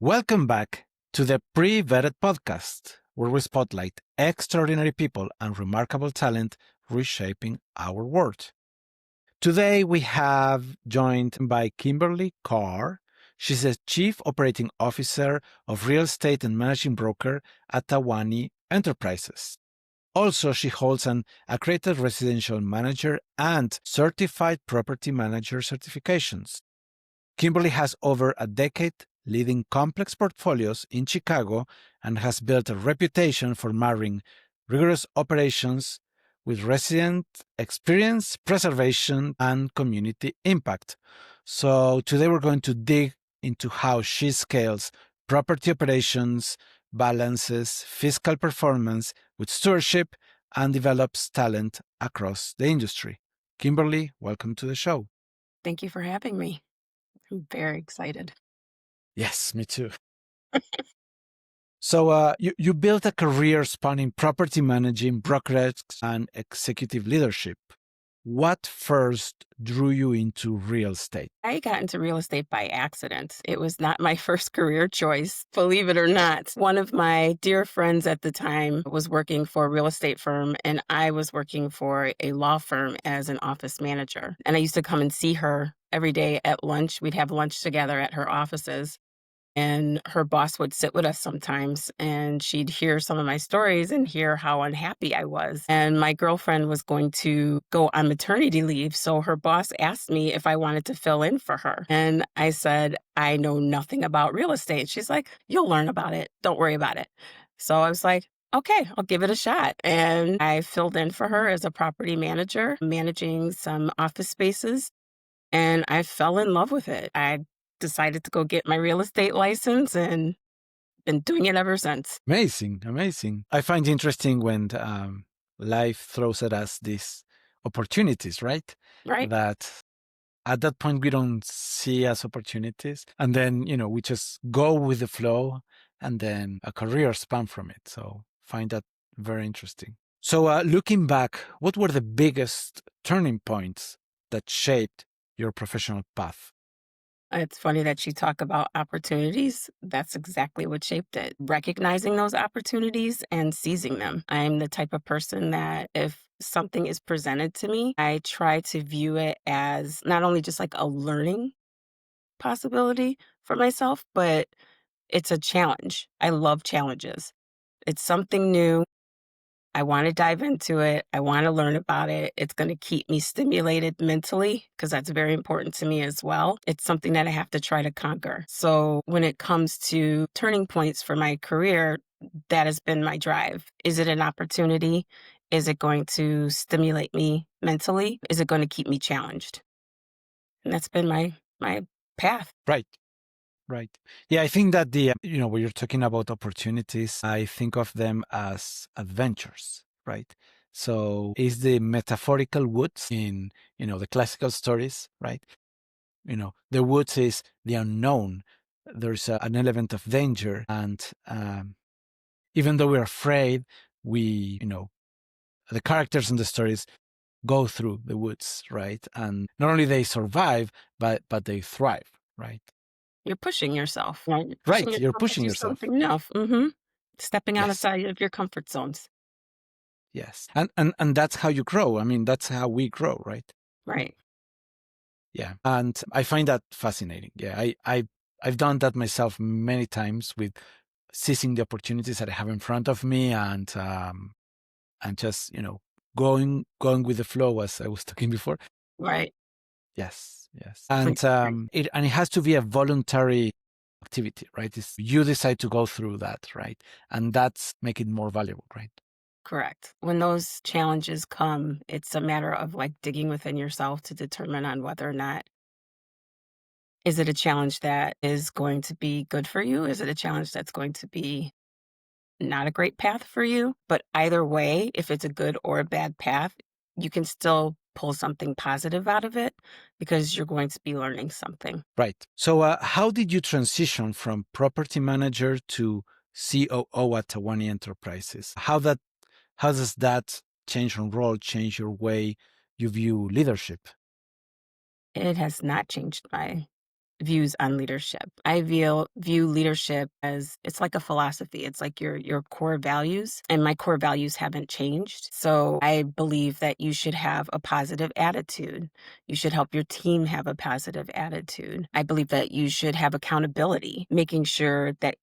Welcome back to the Pre-Vetted podcast, where we spotlight extraordinary people and remarkable talent reshaping our world. Today, we have joined by Kimberlee Carr. She's the Chief Operating Officer of Real Estate and Managing Broker at TAWANI Enterprises. Also, she holds an accredited residential manager and certified property manager certifications. Kimberlee has over a decade leading complex portfolios in Chicago and has built a reputation for marrying rigorous operations with resident experience, preservation, and community impact. So today we're going to dig into how she scales property operations, balances fiscal performance with stewardship, and develops talent across the industry. Kimberlee, welcome to the show. Thank you for having me. I'm very excited. Yes, me too. So you built a career spanning property managing, brokerage, and executive leadership. What first drew you into real estate? I got into real estate by accident. It was not my first career choice, believe it or not. One of my dear friends at the time was working for a real estate firm, and I was working for a law firm as an office manager. And I used to come and see her every day at lunch. We'd have lunch together at her offices. And her boss would sit with us sometimes, and she'd hear some of my stories and hear how unhappy I was. And my girlfriend was going to go on maternity leave, so her boss asked me if I wanted to fill in for her. And I said, I know nothing about real estate. She's like, you'll learn about it. Don't worry about it. So I was like, okay, I'll give it a shot. And I filled in for her as a property manager, managing some office spaces. And I fell in love with it. I decided to go get my real estate license and been doing it ever since. Amazing, amazing. I find it interesting when life throws at us these opportunities, right? Right. That at that point we don't see as opportunities. And then, we just go with the flow and then a career span from it. So find that very interesting. So looking back, what were the biggest turning points that shaped your professional path? It's funny that you talk about opportunities. That's exactly what shaped it. Recognizing those opportunities and seizing them. I'm the type of person that if something is presented to me, I try to view it as not only just like a learning possibility for myself, but it's a challenge. I love challenges. It's something new. I want to dive into it. I want to learn about it. It's going to keep me stimulated mentally because that's very important to me as well. It's something that I have to try to conquer. So when it comes to turning points for my career, that has been my drive. Is it an opportunity? Is it going to stimulate me mentally? Is it going to keep me challenged? And that's been my path. Right. Right. Yeah, I think that when you're talking about opportunities, I think of them as adventures, right? So is the metaphorical woods in, the classical stories, right? The woods is the unknown. There's an element of danger. And even though we're afraid, the characters in the stories go through the woods, right? And not only they survive, but they thrive, right? You're pushing yourself, right? You're pushing to do yourself. something new. Stepping Yes. outside of your comfort zones. Yes. And that's how you grow. I mean, that's how we grow, right? Right. Yeah. And I find that fascinating. Yeah. I've done that myself many times with seizing the opportunities that I have in front of me and just, going with the flow as I was talking before. Right. Yes. And it has to be a voluntary activity, right? You decide to go through that, right? And that's make it more valuable, right? Correct. When those challenges come, it's a matter of like digging within yourself to determine on whether or not is it a challenge that is going to be good for you? Is it a challenge that's going to be not a great path for you? But either way, if it's a good or a bad path, you can still pull something positive out of it because you're going to be learning something. Right. So how did you transition from property manager to COO at TAWANI Enterprises? How does that change your role, change your way you view leadership? It has not changed my views on leadership. I view leadership as it's like a philosophy. It's like your core values, and my core values haven't changed. So I believe that you should have a positive attitude. You should help your team have a positive attitude. I believe that you should have accountability, making sure that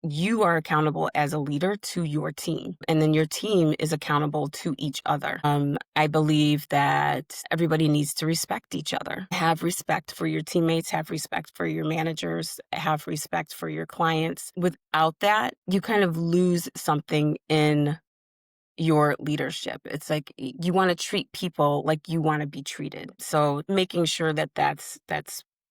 you are accountable as a leader to your team, and then your team is accountable to each other. I believe that everybody needs to respect each other. Have respect for your teammates, have respect for your managers, have respect for your clients. Without that, you kind of lose something in your leadership. It's like you want to treat people like you want to be treated. So making sure that that's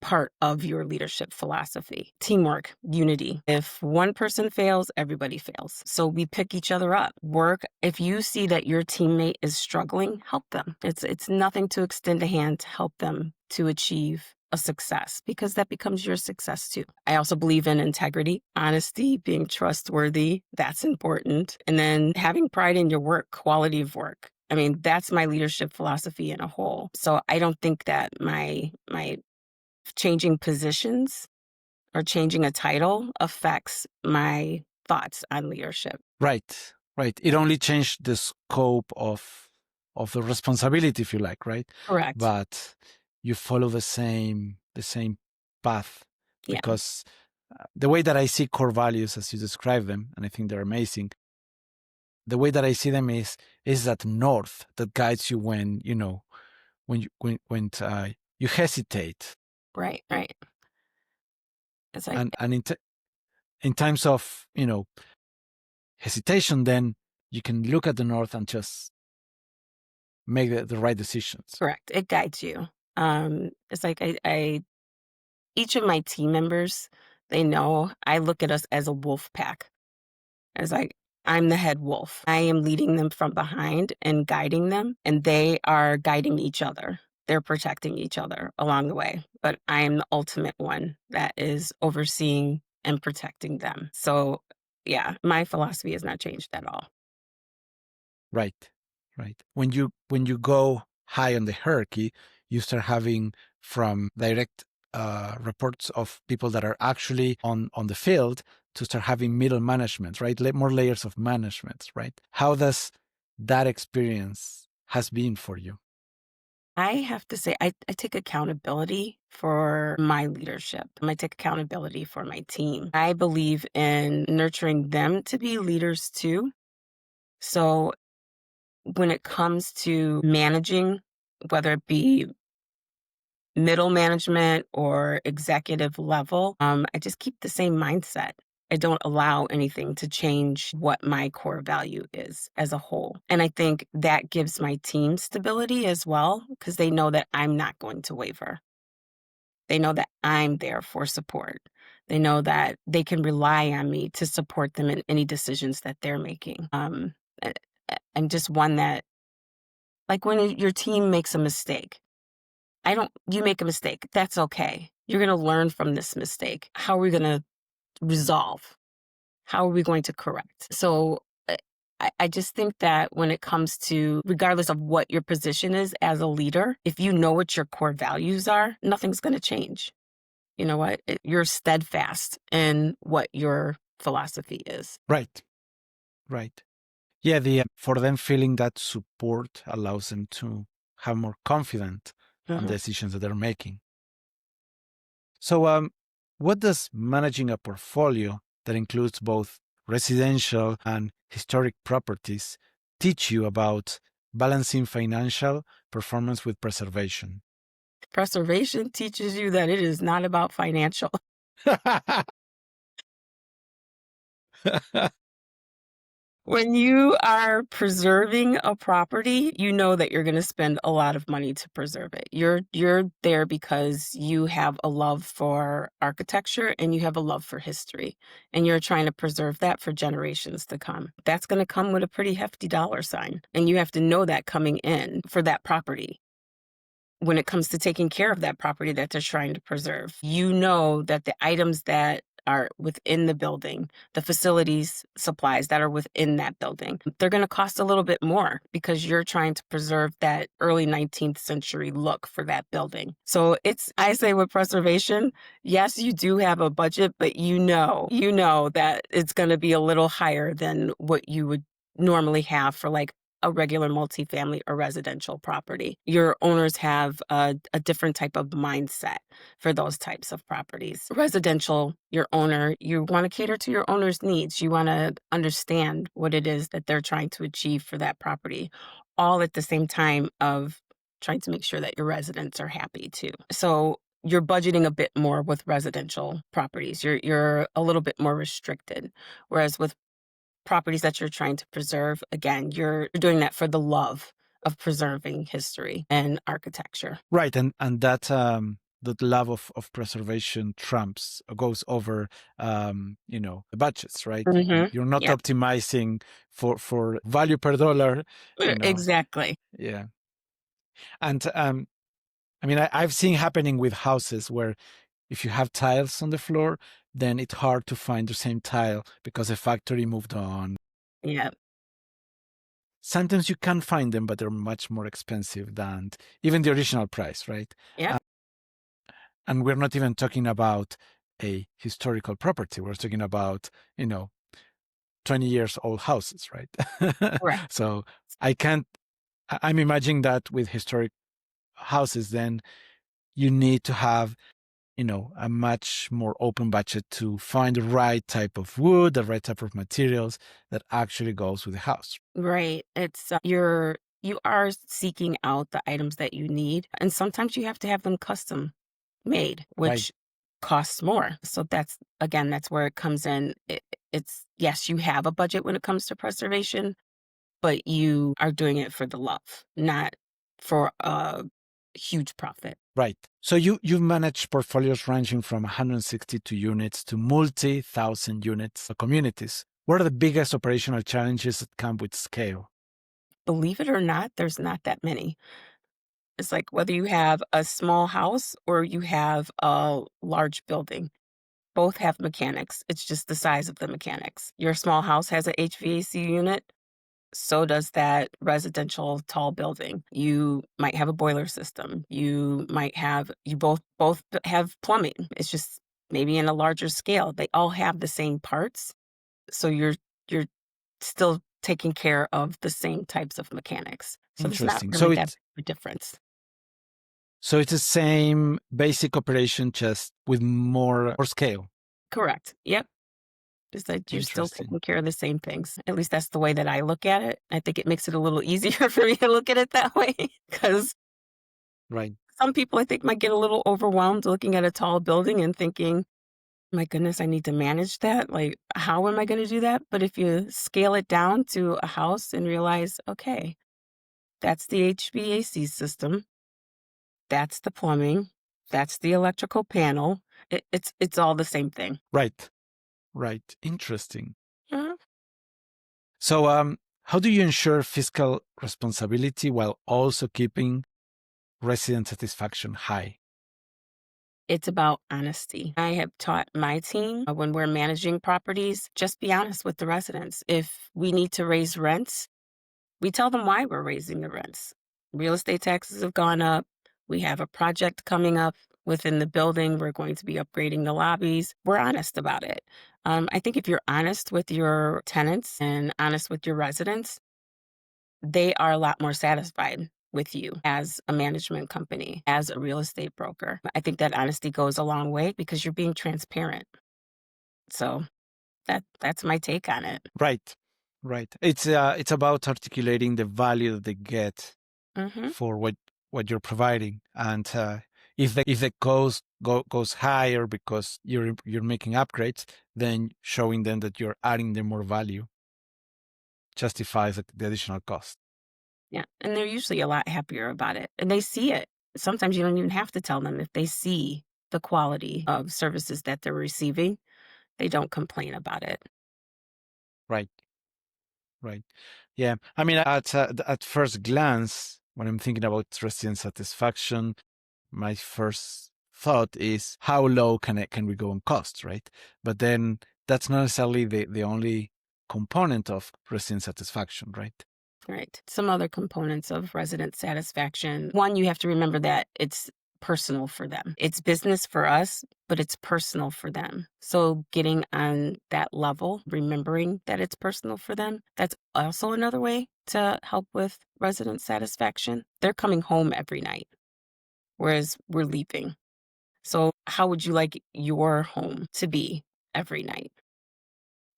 part of your leadership philosophy. Teamwork, unity. If one person fails, everybody fails. So we pick each other up. Work, if you see that your teammate is struggling, help them. It's nothing to extend a hand to help them to achieve a success, because that becomes your success too. I also believe in integrity, honesty, being trustworthy. That's important. And then having pride in your work, quality of work. I mean, that's my leadership philosophy in a whole. So I don't think that my changing positions or changing a title affects my thoughts on leadership. Right, right. It only changed the scope of the responsibility, if you like, right? Correct. But you follow the same path, Yeah. because the way that I see core values, as you describe them, and I think they're amazing. The way that I see them is that north that guides you when you hesitate, Right. It's like, and in times of hesitation, then you can look at the north and just make the right decisions. correct. It guides you. It's like each of my team members, they know I look at us as a wolf pack. It's like, I'm the head wolf. I am leading them from behind and guiding them, and they are guiding each other. They're protecting each other along the way. But I am the ultimate one that is overseeing and protecting them. So, yeah, my philosophy has not changed at all. Right, right. When you go high on the hierarchy, you start having from direct reports of people that are actually on the field to start having middle management, right? More layers of management, right? How does that experience has been for you? I have to say, I take accountability for my leadership. I take accountability for my team. I believe in nurturing them to be leaders too. So when it comes to managing, whether it be middle management or executive level, I just keep the same mindset. I don't allow anything to change what my core value is as a whole. And I think that gives my team stability as well, because they know that I'm not going to waver. They know that I'm there for support. They know that they can rely on me to support them in any decisions that they're making. And just one that, like when your team makes a mistake, you make a mistake. That's okay. You're going to learn from this mistake. How are we going to resolve? How are we going to correct? So I just think that when it comes to, regardless of what your position is as a leader, if you know what your core values are, nothing's going to change. You know what? You're steadfast in what your philosophy is. Right, right. Yeah, for them feeling that support allows them to have more confidence on the decisions that they're making. So, what does managing a portfolio that includes both residential and historic properties teach you about balancing financial performance with preservation? Preservation teaches you that it is not about financial. When you are preserving a property, you know that you're going to spend a lot of money to preserve it. You're there because you have a love for architecture and you have a love for history, and you're trying to preserve that for generations to come. That's going to come with a pretty hefty dollar sign, and you have to know that coming in for that property. When it comes to taking care of that property that they're trying to preserve, you know that the items that are within the building, the facilities supplies that are within that building, they're going to cost a little bit more because you're trying to preserve that early 19th century look for that building. So I say with preservation, yes, you do have a budget, but you know that it's going to be a little higher than what you would normally have for like a regular multifamily or residential property. Your owners have a different type of mindset for those types of properties. Residential, you want to cater to your owner's needs. You want to understand what it is that they're trying to achieve for that property, all at the same time of trying to make sure that your residents are happy too. So you're budgeting a bit more with residential properties. You're a little bit more restricted. Whereas with properties that you're trying to preserve, again, you're doing that for the love of preserving history and architecture. Right, and that love of preservation goes over the budgets, right? You're not Yep. optimizing for value per dollar, Exactly. Yeah. And I mean, I've seen happening with houses where if you have tiles on the floor, then it's hard to find the same tile because the factory moved on. Yeah. Sometimes you can find them, but they're much more expensive than even the original price, right? Yeah. And we're not even talking about a historical property. We're talking about, 20 years old houses, right? Correct. So I'm imagining that with historic houses, then you need to have a much more open budget to find the right type of wood, the right type of materials that actually goes with the house. Right. It's you are seeking out the items that you need, and sometimes you have to have them custom made, Right. which costs more. So that's where it comes in. It's yes, you have a budget when it comes to preservation, but you are doing it for the love, not for a huge profit. Right. So you've managed portfolios ranging from 162 units to multi-thousand units communities. What are the biggest operational challenges that come with scale? Believe it or not, there's not that many. It's like whether you have a small house or you have a large building, both have mechanics. It's just the size of the mechanics. Your small house has a HVAC unit, so does that residential tall building. You might have a boiler system. You both have plumbing. It's just maybe in a larger scale. They all have the same parts, so you're still taking care of the same types of mechanics. So there's not Interesting. really that big a difference. So it's the same basic operation, just with more scale. Correct. Yep. Just that you're still Interesting. taking care of the same things. At least that's the way that I look at it. I think it makes it a little easier for me to look at it that way because Right. some people I think might get a little overwhelmed looking at a tall building and thinking, my goodness, I need to manage that. Like, how am I going to do that? But if you scale it down to a house and realize, okay, that's the HVAC system, that's the plumbing, that's the electrical panel. It's all the same thing. Right. Right. Interesting. Uh-huh. So, how do you ensure fiscal responsibility while also keeping resident satisfaction high? It's about honesty. I have taught my team when we're managing properties, just be honest with the residents. If we need to raise rents, we tell them why we're raising the rents. Real estate taxes have gone up. We have a project coming up within the building. We're going to be upgrading the lobbies. We're honest about it. I think if you're honest with your tenants and honest with your residents, they are a lot more satisfied with you as a management company, as a real estate broker. I think that honesty goes a long way because you're being transparent. So that's my take on it. Right. Right. It's about articulating the value that they get Hmm. for what you're providing, and if the cost goes higher because you're making upgrades, then showing them that you're adding them more value justifies the additional cost. Yeah. And they're usually a lot happier about it. And they see it. Sometimes you don't even have to tell them if they see the quality of services that they're receiving, they don't complain about it. Right. Right. Yeah. I mean, at first glance, when I'm thinking about resident satisfaction, my first thought is how low can we go on costs, right? But then that's not necessarily the only component of resident satisfaction, right? Right. Some other components of resident satisfaction. One, you have to remember that it's personal for them. It's business for us, but it's personal for them. So getting on that level, remembering that it's personal for them, that's also another way to help with resident satisfaction. They're coming home every night, whereas we're leaving. So how would you like your home to be every night?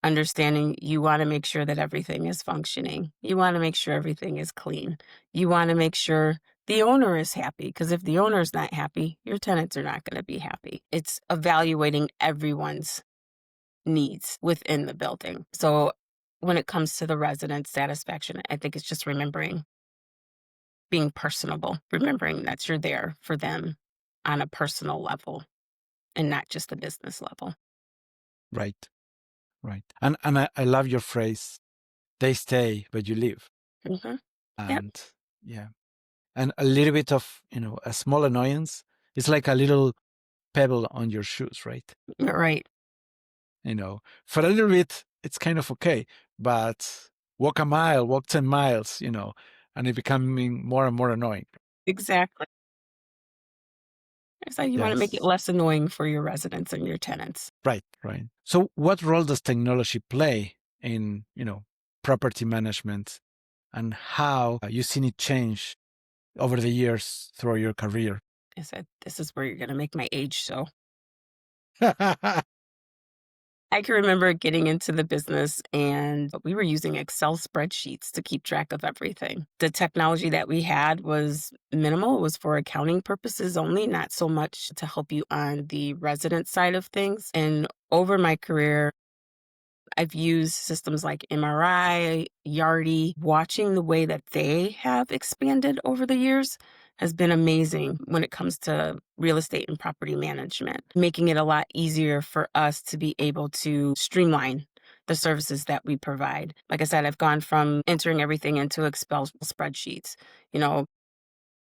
Understanding you want to make sure that everything is functioning. You want to make sure everything is clean. You want to make sure the owner is happy, because if the owner is not happy, your tenants are not going to be happy. It's evaluating everyone's needs within the building. So when it comes to the resident satisfaction, I think it's just remembering being personable, remembering that you're there for them on a personal level and not just a business level. Right. Right. And I love your phrase, they stay, but you leave. Mm-hmm. Yep. And yeah. And a little bit of, a small annoyance. It's like a little pebble on your shoes, right? Right. For a little bit, it's kind of okay. But walk a mile, walk 10 miles, and it becoming more and more annoying. Exactly. It's like you want to make it Yes. less annoying for your residents and your tenants. Right, right. So what role does technology play in, property management, and how you've seen it change over the years through your career? I said, this is where you're going to make my age show. I can remember getting into the business and we were using Excel spreadsheets to keep track of everything. The technology that we had was minimal. It was for accounting purposes only, not so much to help you on the resident side of things. And over my career, I've used systems like MRI, Yardi. Watching the way that they have expanded over the years has been amazing when it comes to real estate and property management, making it a lot easier for us to be able to streamline the services that we provide. Like I said, I've gone from entering everything into Excel spreadsheets, you know,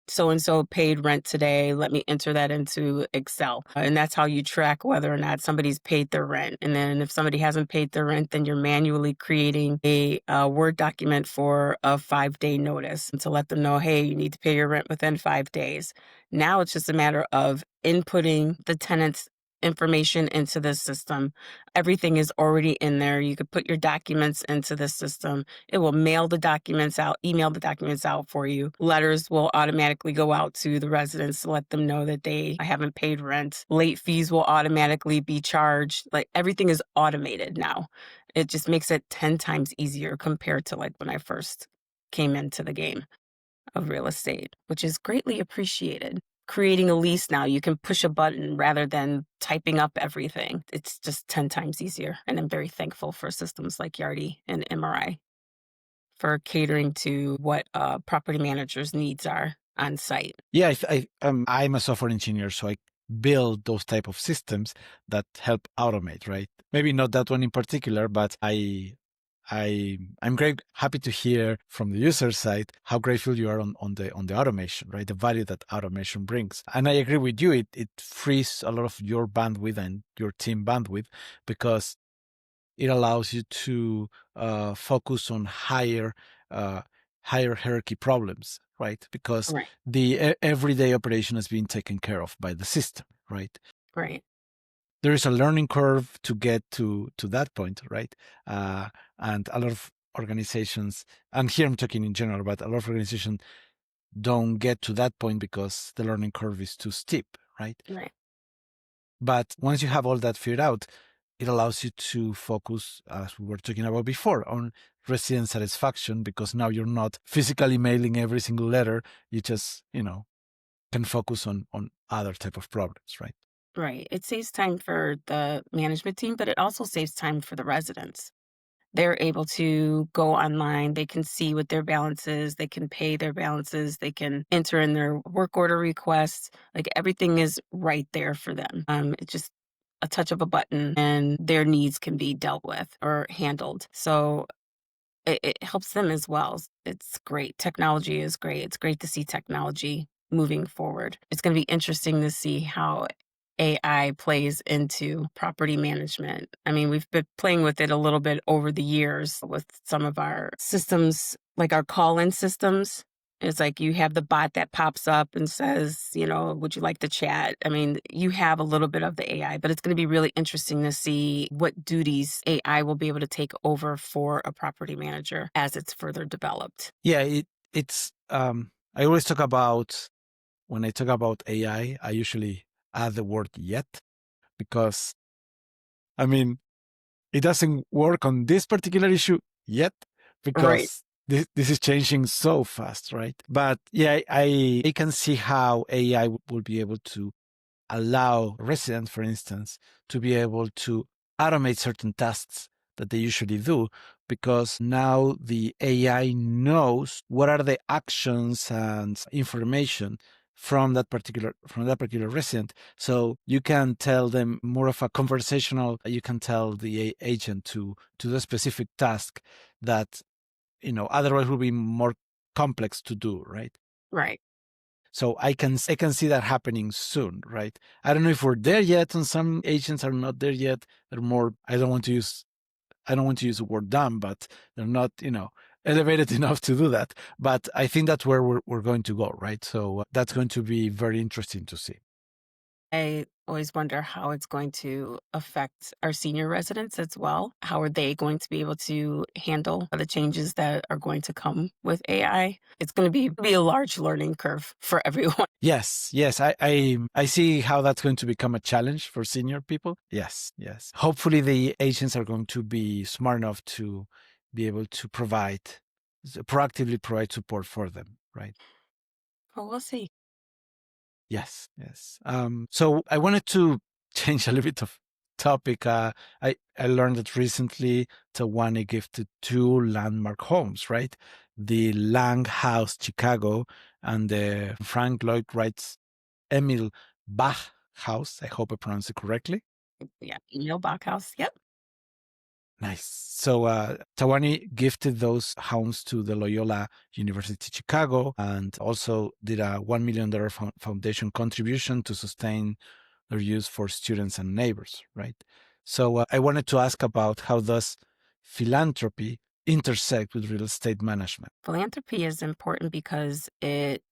so and so paid rent today. Let me enter that into Excel. And that's how you track whether or not somebody's paid their rent. And then if somebody hasn't paid their rent, then you're manually creating a Word document for a 5-day notice and to let them know, hey, you need to pay your rent within 5 days. Now it's just a matter of inputting the tenant's information into the system. Everything is already in there. You could put your documents into the system. It will mail the documents out, email the documents out for you. Letters will automatically go out to the residents to let them know that they haven't paid rent. Late fees will automatically be charged. Like everything is automated now. It just makes it 10 times easier compared to like when I first came into the game of real estate, which is greatly appreciated. Creating a lease now, you can push a button rather than typing up everything. It's just 10 times easier. And I'm very thankful for systems like Yardi and MRI for catering to what property managers' needs are on site. Yeah, I'm a software engineer, so I build those type of systems that help automate, right? Maybe not that one in particular, but I'm great happy to hear from the user side how grateful you are on the automation, right? The value that automation brings. And I agree with you, it frees a lot of your bandwidth and your team bandwidth, because it allows you to focus on higher hierarchy problems, right? Because Right. the everyday operation is being taken care of by the system, right? Right. There is a learning curve to get to that point, right? And a lot of organizations, and here I'm talking in general, but a lot of organizations don't get to that point because the learning curve is too steep, right? Right. But once you have all that figured out, it allows you to focus, as we were talking about before, on resident satisfaction, because now you're not physically mailing every single letter. You just, can focus on other type of problems, right? Right. It saves time for the management team, but it also saves time for the residents. They're able to go online. They can see what their balance is. They can pay their balances. They can enter in their work order requests. Like everything is right there for them. It's just a touch of a button and their needs can be dealt with or handled. So it helps them as well. It's great. Technology is great. It's great to see technology moving forward. It's going to be interesting to see how AI plays into property management. I mean, we've been playing with it a little bit over the years with some of our systems, like our call-in systems. It's like you have the bot that pops up and says, would you like to chat? I mean, you have a little bit of the AI, but it's going to be really interesting to see what duties AI will be able to take over for a property manager as it's further developed. Yeah, it's I always talk about, when I talk about AI, I usually add the word yet, because I mean, it doesn't work on this particular issue yet, Right. because this is changing so fast, right? But yeah, I can see how AI will be able to allow residents, for instance, to be able to automate certain tasks that they usually do, because now the AI knows what are the actions and information from that particular resident. So you can tell them more of a conversational, you can tell the agent to do a specific task that otherwise would be more complex to do, right? Right. So I can see that happening soon, right? I don't know if we're there yet, and some agents are not there yet. They're more, I don't want to use the word dumb, but they're not, elevated enough to do that. But I think that's where we're going to go, right? So that's going to be very interesting to see. I always wonder how it's going to affect our senior residents as well. How are they going to be able to handle the changes that are going to come with AI? It's going to be a large learning curve for everyone. Yes, I see how that's going to become a challenge for senior people. Yes, yes. Hopefully the agents are going to be smart enough to be able to proactively provide support for them, right? Well, we'll see. Yes, yes. So I wanted to change a little bit of topic. I learned that recently TAWANI gifted two landmark homes, right? The Lang House, Chicago, and the Frank Lloyd Wright's Emil Bach House. I hope I pronounced it correctly. Yeah. Email Bachhaus. Yep. Nice. So TAWANI gifted those homes to the Loyola University Chicago, and also did a $1 million foundation contribution to sustain their use for students and neighbors, right? So I wanted to ask about how does philanthropy intersect with real estate management? Philanthropy is important because it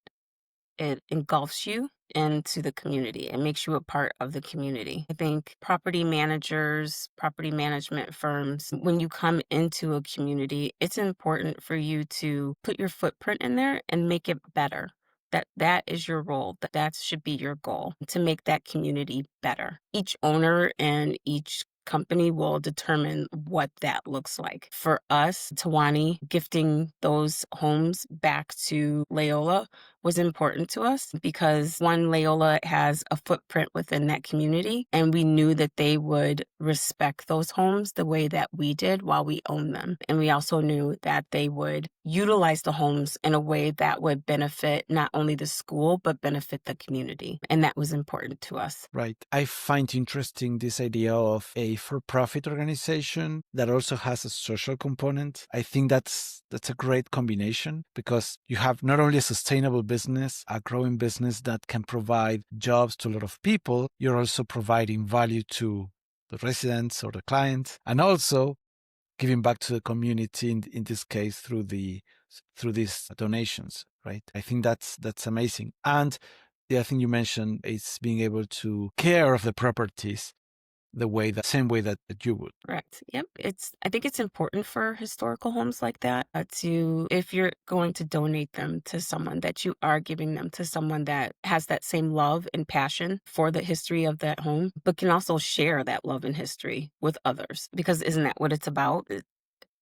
engulfs you into the community. It makes you a part of the community. I think property managers, property management firms, when you come into a community, it's important for you to put your footprint in there and make it better. That is your role. That should be your goal, to make that community better. Each owner and each company will determine what that looks like. For us, TAWANI, gifting those homes back to Loyola was important to us because, one, Loyola has a footprint within that community, and we knew that they would respect those homes the way that we did while we owned them. And we also knew that they would utilize the homes in a way that would benefit not only the school, but benefit the community. And that was important to us. Right. I find interesting this idea of a for-profit organization that also has a social component. I think that's a great combination, because you have not only a sustainable business, a growing business that can provide jobs to a lot of people, you're also providing value to the residents or the clients, and also giving back to the community in this case through these donations, right? I think that's amazing. And the other thing you mentioned is being able to care of the properties same way that you would. Correct. Yep. I think it's important for historical homes like that if you're going to donate them to someone, that you are giving them to someone that has that same love and passion for the history of that home, but can also share that love and history with others. Because isn't that what it's about?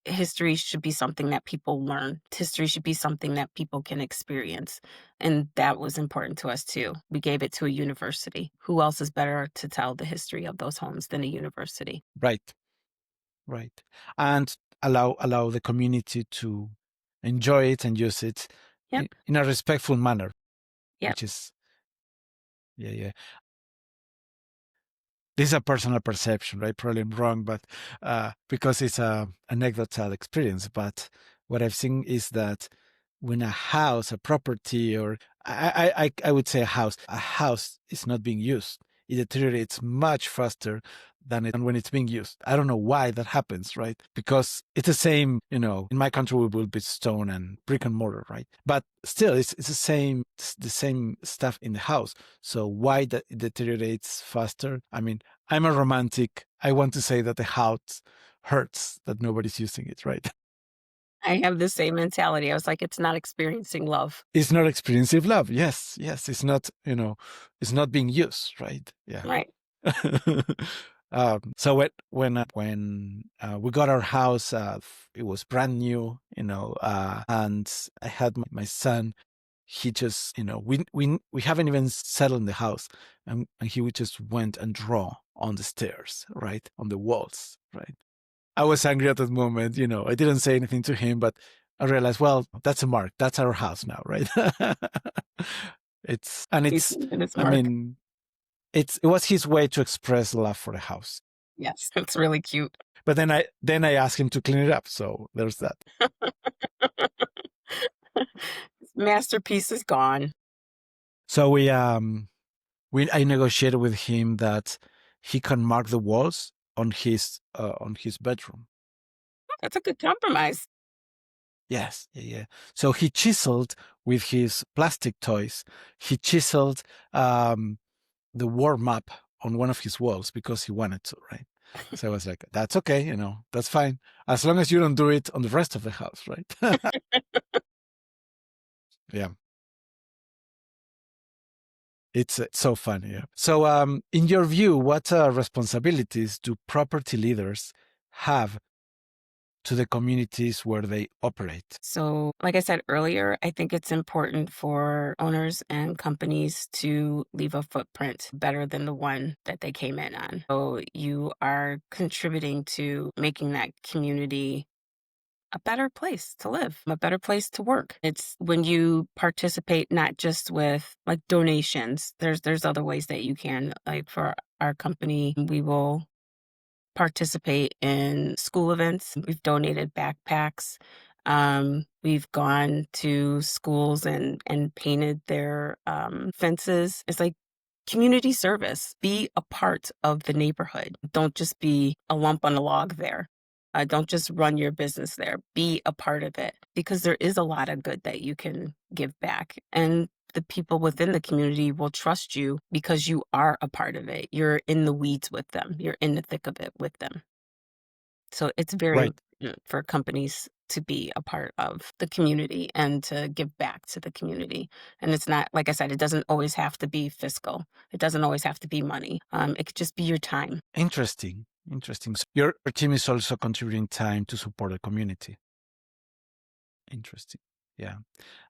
History should be something that people learn. History should be something that people can experience. And that was important to us too. We gave it to a university. Who else is better to tell the history of those homes than a university? Right. Right. And allow the community to enjoy it and use it Yep. in a respectful manner, Yep. which is, yeah. This is a personal perception, right? Probably I'm wrong, but because it's a anecdotal experience. But what I've seen is that when a house, a property, or I would say a house is not being used. It deteriorates much faster than when it's being used. I don't know why that happens, right? Because it's the same, in my country we will be stone and brick and mortar, right? But still, it's the same stuff in the house. So why that it deteriorates faster? I mean, I'm a romantic. I want to say that the house hurts that nobody's using it, right? I have the same mentality. I was like, it's not experiencing love. It's not experiencing love. Yes, yes. It's not, it's not being used, right? Yeah. Right. So when we got our house, it was brand new, and I had my son. He just, we haven't even settled in the house, and he would just went and draw on the stairs, right, on the walls, right. I was angry at that moment, I didn't say anything to him, but I realized, well, that's a mark. That's our house now, right? He's it's, leaving his I mark. mean, it was his way to express love for the house. Yes, it's really cute. But then I asked him to clean it up, so there's that. His masterpiece is gone. So I negotiated with him that he can mark the walls on his bedroom. That's a good compromise. Yes, yeah. So he chiseled with his plastic toys. He chiseled the warm up on one of his walls because he wanted to, right? So I was like, that's okay, that's fine. As long as you don't do it on the rest of the house, right? Yeah. It's so funny. Yeah. So in your view, what responsibilities do property leaders have to the communities where they operate? So, like I said earlier, I think it's important for owners and companies to leave a footprint better than the one that they came in on. So, you are contributing to making that community a better place to live, a better place to work. It's when you participate not just with like donations. There's other ways that you can, like for our company, we will participate in school events. We've donated backpacks. We've gone to schools and painted their fences. It's like community service. Be a part of the neighborhood. Don't just be a lump on a log there. Don't just run your business there. Be a part of it because there is a lot of good that you can give back. And the people within the community will trust you because you are a part of it. You're in the weeds with them. You're in the thick of it with them. So it's very Right. important for companies to be a part of the community and to give back to the community. And it's not, like I said, it doesn't always have to be fiscal. It doesn't always have to be money. It could just be your time. Interesting. So your team is also contributing time to support the community. Interesting. Yeah.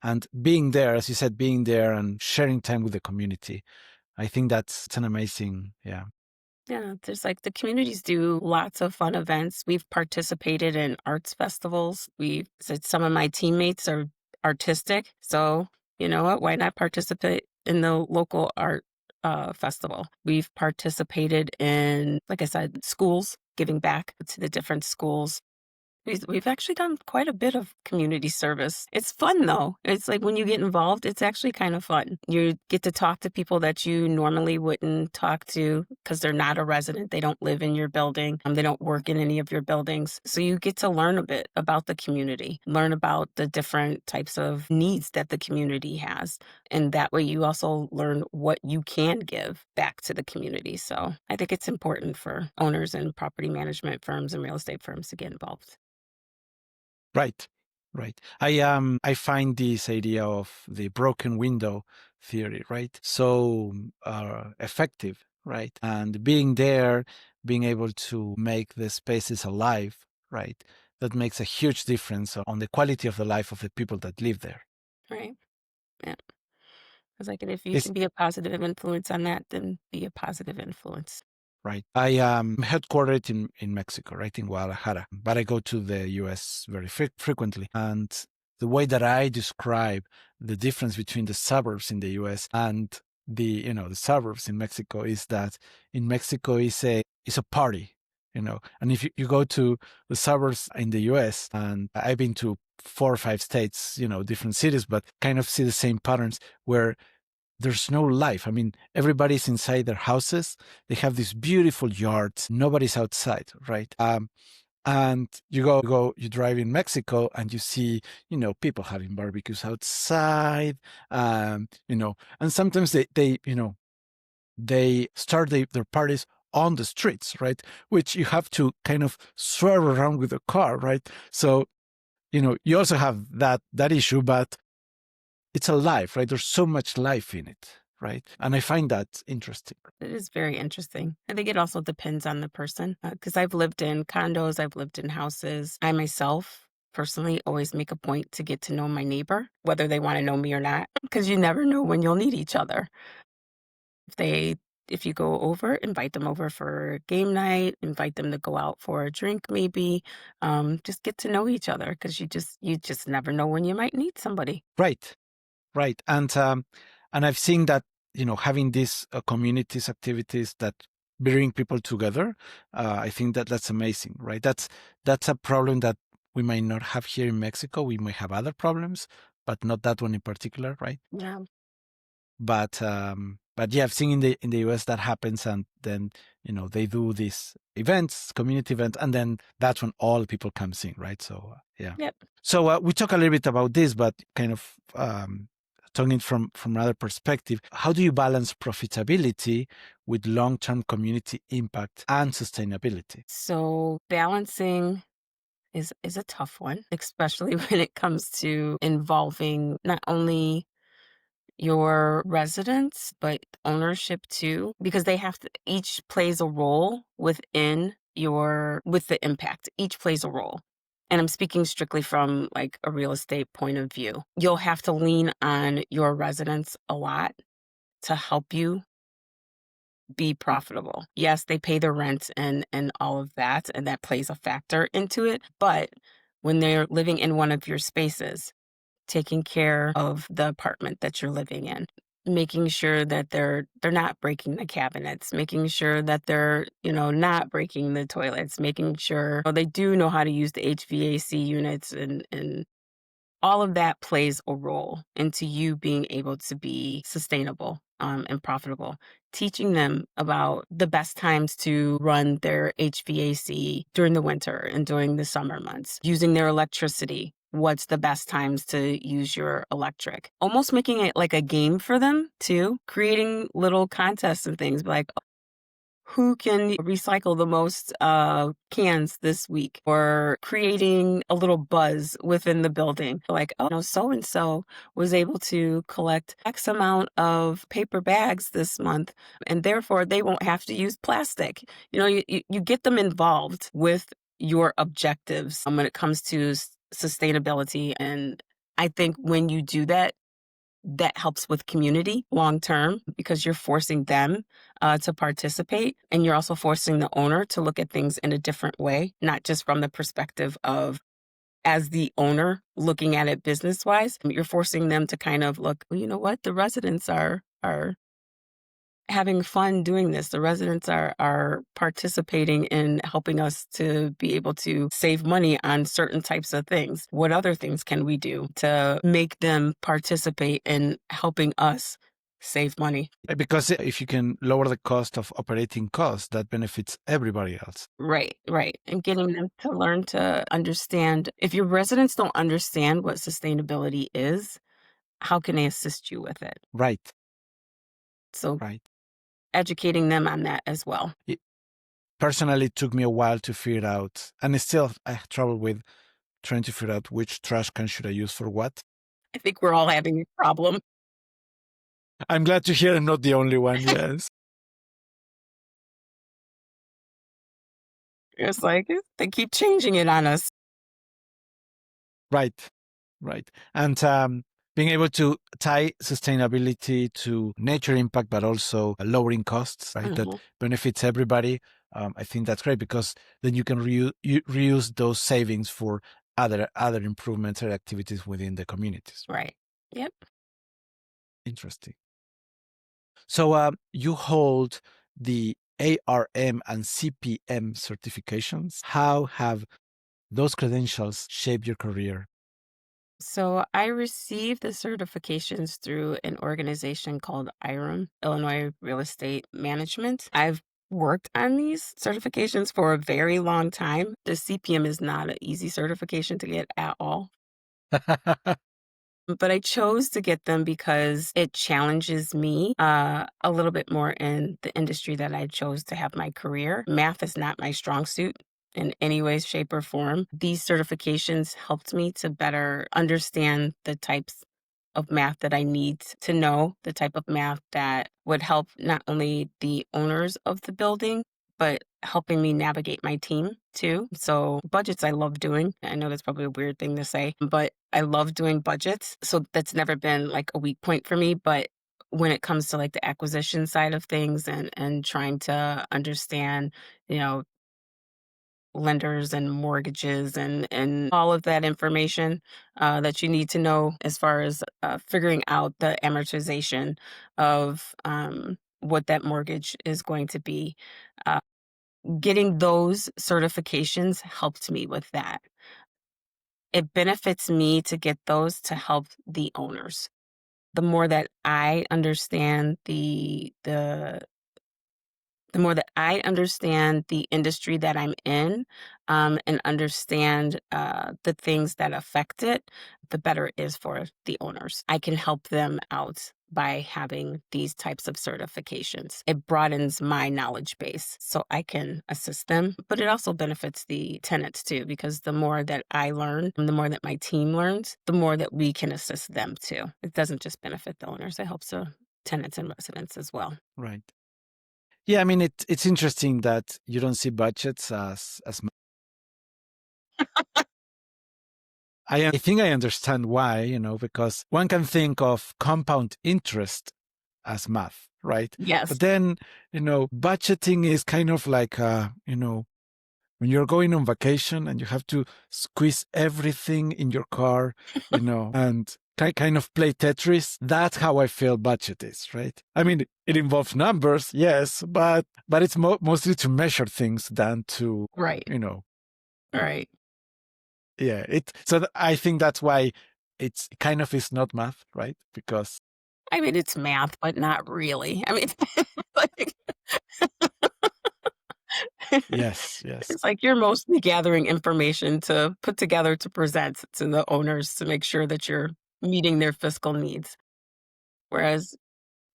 And being there, as you said, being there and sharing time with the community, I think that's an amazing, yeah. Yeah, there's like the communities do lots of fun events. We've participated in arts festivals. We've said some of my teammates are artistic. So, you know what? Why not participate in the local art festival? We've participated in, like I said, schools, giving back to the different schools. We've actually done quite a bit of community service. It's fun though. It's like when you get involved, it's actually kind of fun. You get to talk to people that you normally wouldn't talk to because they're not a resident. They don't live in your building. They don't work in any of your buildings. So you get to learn a bit about the community, learn about the different types of needs that the community has. And that way you also learn what you can give back to the community. So I think it's important for owners and property management firms and real estate firms to get involved. Right. I find this idea of the broken window theory, right, so effective, right? And being there, being able to make the spaces alive, right? That makes a huge difference on the quality of the life of the people that live there. Right. Yeah. I was like, and if you It's can be a positive influence on that, then be a positive influence. right. I am headquartered in Mexico, right, in Guadalajara, but I go to the US very frequently. And the way that I describe the difference between the suburbs in the US and the suburbs in Mexico is that in Mexico is a party, and if you go to the suburbs in the US, and I've been to 4 or 5 states, different cities, but kind of see the same patterns where there's no life. I mean, everybody's inside their houses. They have these beautiful yards. Nobody's outside, right? And you drive in Mexico and you see, people having barbecues outside, and sometimes they start their parties on the streets, right? Which you have to kind of swerve around with a car, right? So, you also have that issue, but it's alive, right? There's so much life in it, right? And I find that interesting. It is very interesting. I think it also depends on the person, because I've lived in condos, I've lived in houses. I myself personally always make a point to get to know my neighbor, whether they want to know me or not, because you never know when you'll need each other. If you go over, invite them over for game night, invite them to go out for a drink maybe. Just get to know each other, because you just never know when you might need somebody. Right. And I've seen that, having these communities activities that bring people together, I think that's amazing, right? That's a problem that we might not have here in Mexico. We may have other problems, but not that one in particular, right? Yeah. But yeah, I've seen in the US that happens, and then they do these events, community events, and then that's when all people comes in, right? So yeah. Yep. So we talk a little bit about this, but kind of talking from another perspective. How do you balance profitability with long-term community impact and sustainability? So balancing is a tough one, especially when it comes to involving not only your residents, but ownership too, because they have to, each plays a role with the impact. Each plays a role. And I'm speaking strictly from like a real estate point of view. You'll have to lean on your residents a lot to help you be profitable. Yes, they pay their rent and all of that, and that plays a factor into it. But when they're living in one of your spaces, taking care of the apartment that you're living in, making sure that they're not breaking the cabinets, making sure that they're, not breaking the toilets, making sure they do know how to use the HVAC units, and all of that plays a role into you being able to be sustainable and profitable. Teaching them about the best times to run their HVAC during the winter and during the summer months, using their electricity. What's the best times to use your electric? Almost making it like a game for them too, creating little contests and things like, who can recycle the most cans this week, or creating a little buzz within the building. Like, so-and-so was able to collect X amount of paper bags this month, and therefore they won't have to use plastic. You get them involved with your objectives when it comes to sustainability. And I think when you do that, that helps with community long term, because you're forcing them to participate, and you're also forcing the owner to look at things in a different way, not just from the perspective of as the owner looking at it business wise. You're forcing them to kind of look, well, you know what, the residents are having fun doing this. The residents are participating in helping us to be able to save money on certain types of things. What other things can we do to make them participate in helping us save money? Because if you can lower the cost of operating costs, that benefits everybody else. Right. And getting them to learn to understand. If your residents don't understand what sustainability is, how can they assist you with it? Right. So Right. educating them on that as well. Personally, it took me a while to figure out, and I have trouble with trying to figure out which trash can should I use for what. I think we're all having a problem. I'm glad to hear I'm not the only one. Yes. It's like they keep changing it on us. Right. And being able to tie sustainability to nature impact, but also lowering costs, right? That benefits everybody. I think that's great, because then you can reuse those savings for other improvements or activities within the communities. Right. Yep. Interesting. So you hold the ARM and CPM certifications. How have those credentials shaped your career? So I received the certifications through an organization called IRM, Illinois Real Estate Management. I've worked on these certifications for a very long time. The CPM is not an easy certification to get at all. But I chose to get them because it challenges me a little bit more in the industry that I chose to have my career. Math is not my strong suit in any way, shape, or form. These certifications helped me to better understand the types of math that I need to know, the type of math that would help not only the owners of the building, but helping me navigate my team too. So budgets I love doing. I know that's probably a weird thing to say, but I love doing budgets. So that's never been like a weak point for me. But when it comes to like the acquisition side of things and trying to understand, you know, lenders and mortgages and all of that information that you need to know as far as figuring out the amortization of what that mortgage is going to be. Uh, Getting those certifications helped me with that. It benefits me to get those to help the owners. The more that I understand the more that I understand the industry that I'm in, and understand the things that affect it, the better it is for the owners. I can help them out by having these types of certifications. It broadens my knowledge base so I can assist them, but it also benefits the tenants too, because the more that I learn, and the more that my team learns, the more that we can assist them too. It doesn't just benefit the owners, it helps the tenants and residents as well. Right. Yeah, I mean it's interesting that you don't see budgets as I think I understand why, because one can think of compound interest as math, right? Yes. But then, budgeting is kind of like, when you're going on vacation and you have to squeeze everything in your car, and kind of play Tetris. That's how I feel budget is, right? I mean, it involves numbers, yes, but it's mostly to measure things than to, Right. Right. yeah. I think that's why it's kind of is not math, right? Because I mean, it's math, but not really. I mean, like, yes, yes, it's like you're mostly gathering information to put together to present to the owners to make sure that you're meeting their fiscal needs. Whereas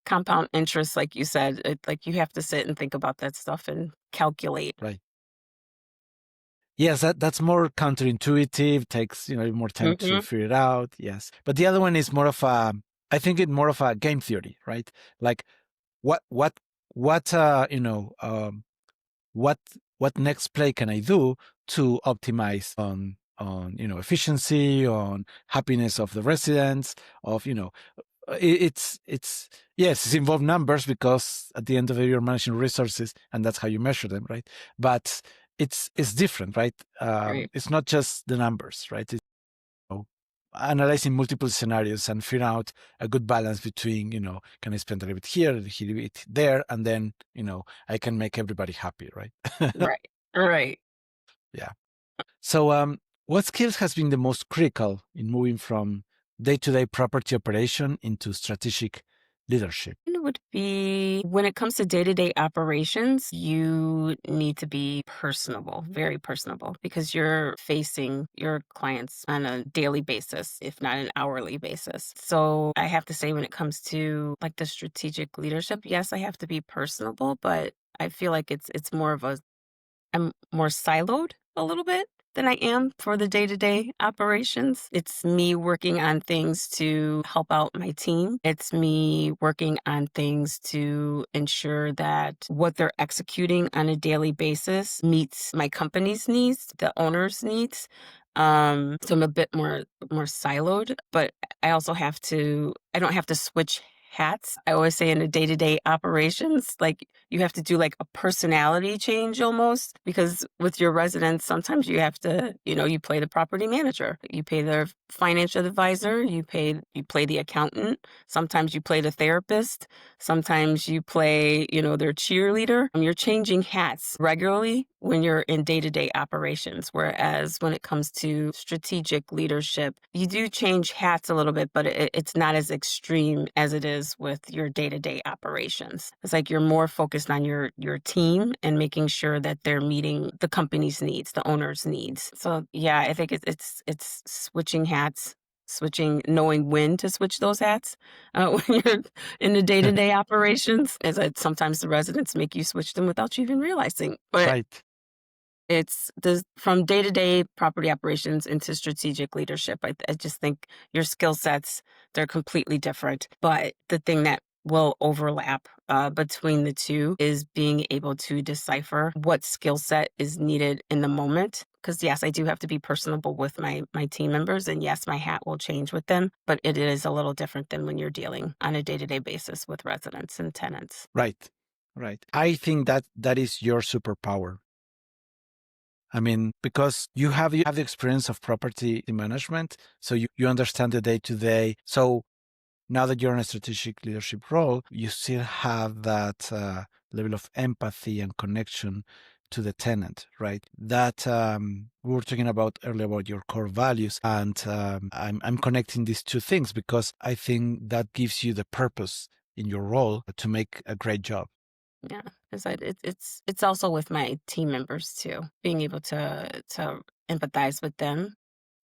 compound interest, like you said, like you have to sit and think about that stuff and calculate. right. Yes, that's more counterintuitive, takes, more time to Hmm. figure it out. Yes. But the other one is more of I think it's more of a game theory, right? Like what, what, what, what, what next play can I do to optimize on, efficiency, on happiness of the residents, of, it's yes, it's involved numbers because at the end of the day you're managing resources and that's how you measure them, right? But it's different, right? Right. It's not just the numbers, right? It's, analyzing multiple scenarios and figure out a good balance between, can I spend a little bit here, a little bit there, and then, I can make everybody happy, right? Right. Right. Yeah. So, what skills has been the most critical in moving from day-to-day property operation into strategic leadership? It would be when it comes to day-to-day operations, you need to be personable, very personable, because you're facing your clients on a daily basis, if not an hourly basis. So I have to say, when it comes to like the strategic leadership, yes, I have to be personable, but I feel like it's more of I'm more siloed a little bit than I am for the day-to-day operations. It's me working on things to help out my team. It's me working on things to ensure that what they're executing on a daily basis meets my company's needs, the owner's needs. So I'm a bit more siloed, but I don't have to switch hats. I always say in the day-to-day operations, like you have to do like a personality change almost, because with your residents, sometimes you have to, you play the property manager, you pay their financial advisor, you play the accountant, sometimes you play the therapist, sometimes you play, their cheerleader. You're changing hats regularly when you're in day-to-day operations. Whereas when it comes to strategic leadership, you do change hats a little bit, but it's not as extreme as it is with your day-to-day operations. It's like you're more focused on your team and making sure that they're meeting the company's needs, the owner's needs. So yeah, I think it's switching hats, knowing when to switch those hats when you're in the day-to-day operations, as sometimes the residents make you switch them without you even realizing. But Right. it's from day-to-day property operations into strategic leadership. I just think your skill sets, they're completely different. But the thing that will overlap between the two is being able to decipher what skill set is needed in the moment. Because yes, I do have to be personable with my team members, and yes, my hat will change with them, but it is a little different than when you're dealing on a day-to-day basis with residents and tenants. Right. Right. I think that is your superpower. I mean, because you have the experience of property management, so you understand the day to day. So now that you're in a strategic leadership role, you still have that level of empathy and connection to the tenant, right? That we were talking about earlier about your core values, and I'm connecting these two things because I think that gives you the purpose in your role to make a great job. Yeah, it's also with my team members too, being able to empathize with them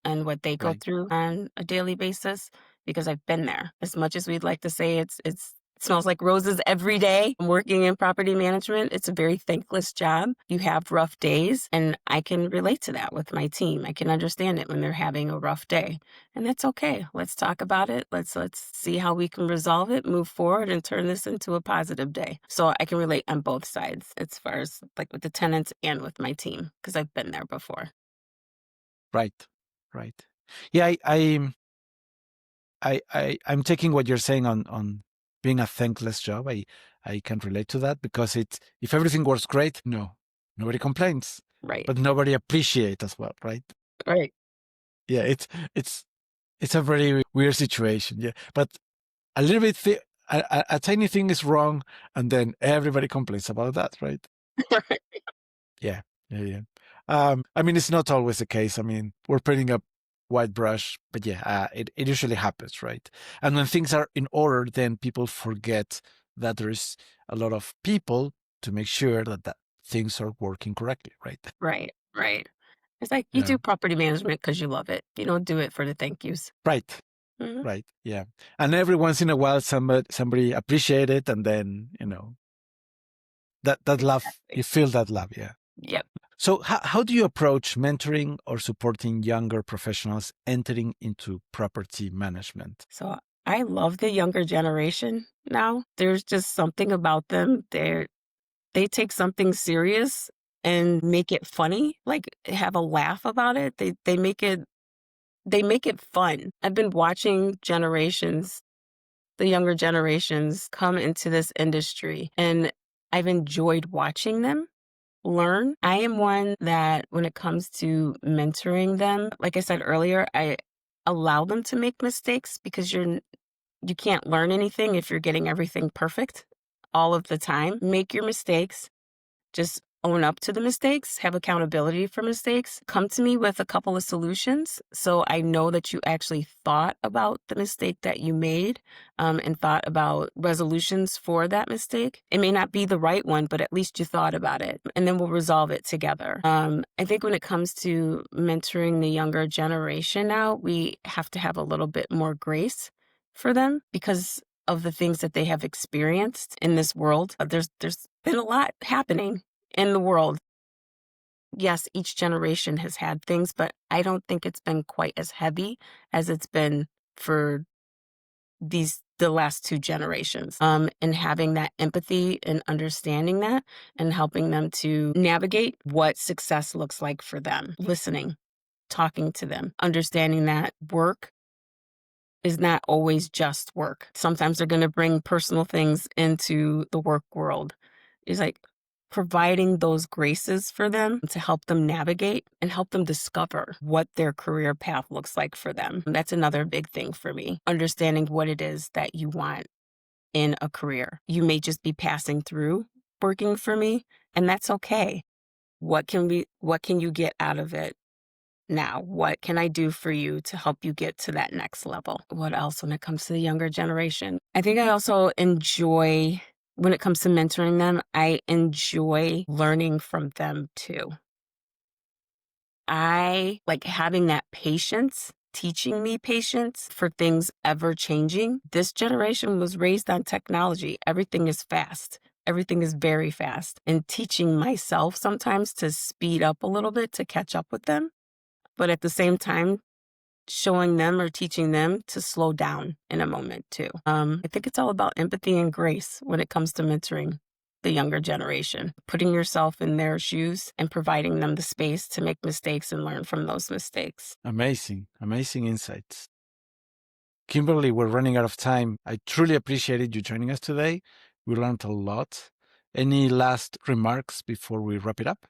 and what they go Right. through on a daily basis because I've been there. As much as we'd like to say it smells like roses every day working in property management, it's a very thankless job. You have rough days, and I can relate to that with my team. I can understand it when they're having a rough day. And that's okay. Let's talk about it. Let's see how we can resolve it, move forward, and turn this into a positive day. So I can relate on both sides as far as like with the tenants and with my team because I've been there before. Right. Right. Yeah, I'm taking what you're saying on being a thankless job. I can relate to that because if everything works great, nobody complains, Right. but nobody appreciates as well, right? Right. Yeah, it's it's a very weird situation. Yeah, but a little bit a tiny thing is wrong, and then everybody complains about that, right? Yeah, yeah, yeah. I mean, it's not always the case. I mean, we're painting a white brush, but yeah, it usually happens, right? And when things are in order, then people forget that there's a lot of people to make sure that things are working correctly, right? Right, right. It's like you Yeah, do property management because you love it. You don't do it for the thank yous. right, Mhm. right, yeah. And every once in a while, somebody appreciate it, and then that love, Exactly. you feel that love, yeah. Yep. So, how do you approach mentoring or supporting younger professionals entering into property management? So I love the younger generation now. There's just something about them. They take something serious and make it funny, like have a laugh about it. They make it fun. I've been watching the younger generations come into this industry, and I've enjoyed watching them learn. I am one that when it comes to mentoring them, like I said earlier, I allow them to make mistakes because you can't learn anything if you're getting everything perfect all of the time. Make your mistakes, just own up to the mistakes, have accountability for mistakes. Come to me with a couple of solutions so I know that you actually thought about the mistake that you made and thought about resolutions for that mistake. It may not be the right one, but at least you thought about it, and then we'll resolve it together. I think when it comes to mentoring the younger generation now, we have to have a little bit more grace for them because of the things that they have experienced in this world. There's been a lot happening in the world. Yes, each generation has had things, but I don't think it's been quite as heavy as it's been for the last two generations. And having that empathy and understanding that and helping them to navigate what success looks like for them. Listening, talking to them, understanding that work is not always just work. Sometimes they're going to bring personal things into the work world. It's like providing those graces for them to help them navigate and help them discover what their career path looks like for them. That's another big thing for me, understanding what it is that you want in a career. You may just be passing through working for me, and that's okay. what can you get out of it now? What can I do for you to help you get to that next level? What else when it comes to the younger generation? I think I also enjoy, when it comes to mentoring them, I enjoy learning from them too. I like having that patience, teaching me patience for things ever changing. This generation was raised on technology. Everything is fast. Everything is very fast. And teaching myself sometimes to speed up a little bit to catch up with them, but at the same time, showing them or teaching them to slow down in a moment too. I think it's all about empathy and grace when it comes to mentoring the younger generation, putting yourself in their shoes and providing them the space to make mistakes and learn from those mistakes. Amazing, amazing insights. Kimberlee, we're running out of time. I truly appreciated you joining us today. We learned a lot. Any last remarks before we wrap it up?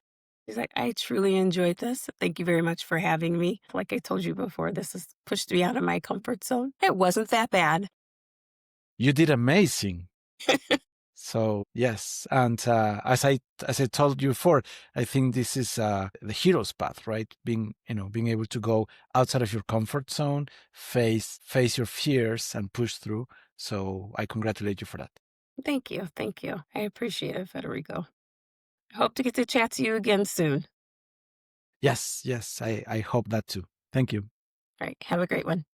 He's like, I truly enjoyed this. Thank you very much for having me. Like I told you before, this has pushed me out of my comfort zone. It wasn't that bad. You did amazing. So yes, and as I told you before, I think this is the hero's path, right? Being able to go outside of your comfort zone, face your fears, and push through. So I congratulate you for that. Thank you. Thank you. I appreciate it, Federico. I hope to get to chat to you again soon. Yes, I hope that too. Thank you. All right. Have a great one.